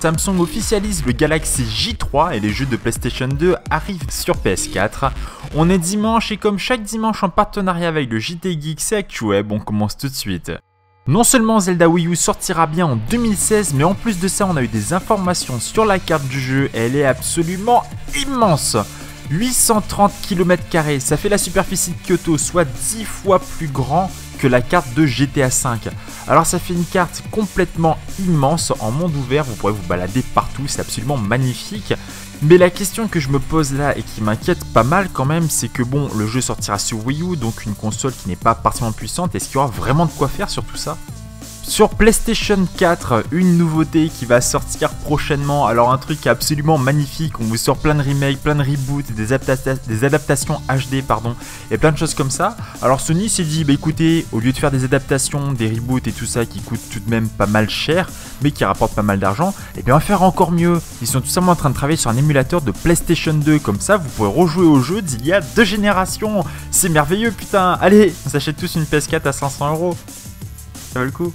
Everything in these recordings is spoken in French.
Samsung officialise le Galaxy J3 et les jeux de PlayStation 2 arrivent sur PS4. On est dimanche et comme chaque dimanche en partenariat avec le JT Geeks et ActuWeb, on commence tout de suite. Non seulement Zelda Wii U sortira bien en 2016, mais en plus de ça on a eu des informations sur la carte du jeu, elle est absolument immense. 830 km², ça fait la superficie de Kyoto, soit 10 fois plus grand que la carte de GTA V. Alors ça fait une carte complètement immense en monde ouvert, vous pourrez vous balader partout, c'est absolument magnifique. Mais la question que je me pose là et qui m'inquiète pas mal quand même, c'est que bon, le jeu sortira sur Wii U, donc une console qui n'est pas particulièrement puissante, est-ce qu'il y aura vraiment de quoi faire sur tout ça ? Sur PlayStation 4, une nouveauté qui va sortir prochainement, alors un truc absolument magnifique, on vous sort plein de remakes, plein de reboots, des adaptations HD et plein de choses comme ça. Alors Sony s'est dit, bah écoutez, au lieu de faire des adaptations, des reboots et tout ça qui coûtent tout de même pas mal cher, mais qui rapportent pas mal d'argent, et bien on va faire encore mieux. Ils sont tout simplement en train de travailler sur un émulateur de PlayStation 2, comme ça vous pourrez rejouer au jeu d'il y a 2 générations. C'est merveilleux putain, allez, on s'achète tous une PS4 à 500 €. Ça vaut le coup.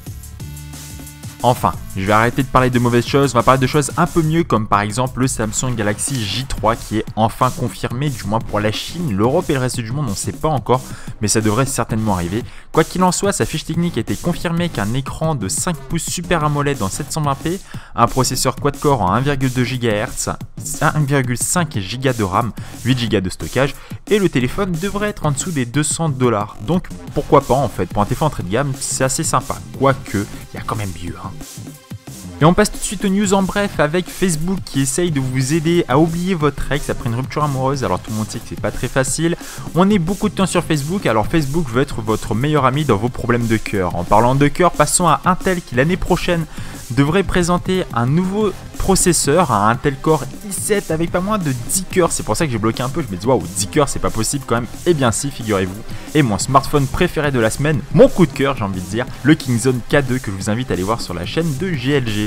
Enfin, je vais arrêter de parler de mauvaises choses, on va parler de choses un peu mieux comme par exemple le Samsung Galaxy J3 qui est enfin confirmé, du moins pour la Chine. L'Europe et le reste du monde on ne sait pas encore, mais ça devrait certainement arriver. Quoi qu'il en soit, sa fiche technique a été confirmée qu'un écran de 5 pouces Super AMOLED en 720p, un processeur quad-core en 1,2 GHz, 1,5 Go de RAM, 8 Go de stockage et le téléphone devrait être en dessous des 200 $. Donc pourquoi pas en fait, pour un téléphone entrée de gamme c'est assez sympa, quoique il y a quand même mieux hein. Et on passe tout de suite aux news en bref avec Facebook qui essaye de vous aider à oublier votre ex après une rupture amoureuse. Alors tout le monde sait que c'est pas très facile. On est beaucoup de temps sur Facebook, alors Facebook veut être votre meilleur ami dans vos problèmes de cœur. En parlant de cœur, passons à Intel qui l'année prochaine devrait présenter un nouveau processeur, un Intel Core i7 avec pas moins de 10 cœurs. C'est pour ça que j'ai bloqué un peu, je me dis waouh, 10 cœurs c'est pas possible quand même. Et bien si, figurez-vous. Et mon smartphone préféré de la semaine, mon coup de cœur j'ai envie de dire, le Kingzone K2 que je vous invite à aller voir sur la chaîne de GLG.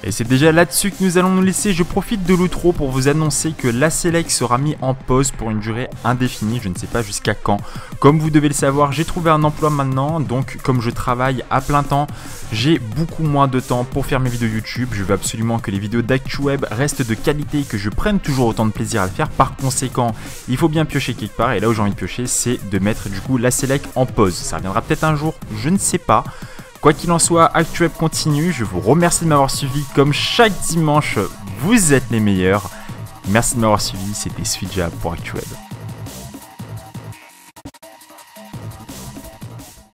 Et c'est déjà là-dessus que nous allons nous laisser. Je profite de l'outro pour vous annoncer que la Select sera mis en pause pour une durée indéfinie, je ne sais pas jusqu'à quand. Comme vous devez le savoir, j'ai trouvé un emploi maintenant, donc comme je travaille à plein temps, j'ai beaucoup moins de temps pour faire mes vidéos YouTube. Je veux absolument que les vidéos d'ActuWeb restent de qualité et que je prenne toujours autant de plaisir à le faire. Par conséquent, il faut bien piocher quelque part et là où j'ai envie de piocher, c'est de mettre du coup la Select en pause. Ça reviendra peut-être un jour, je ne sais pas. Quoi qu'il en soit, ActuWeb continue, je vous remercie de m'avoir suivi comme chaque dimanche, vous êtes les meilleurs. Merci de m'avoir suivi, c'était Sweetja pour ActuWeb.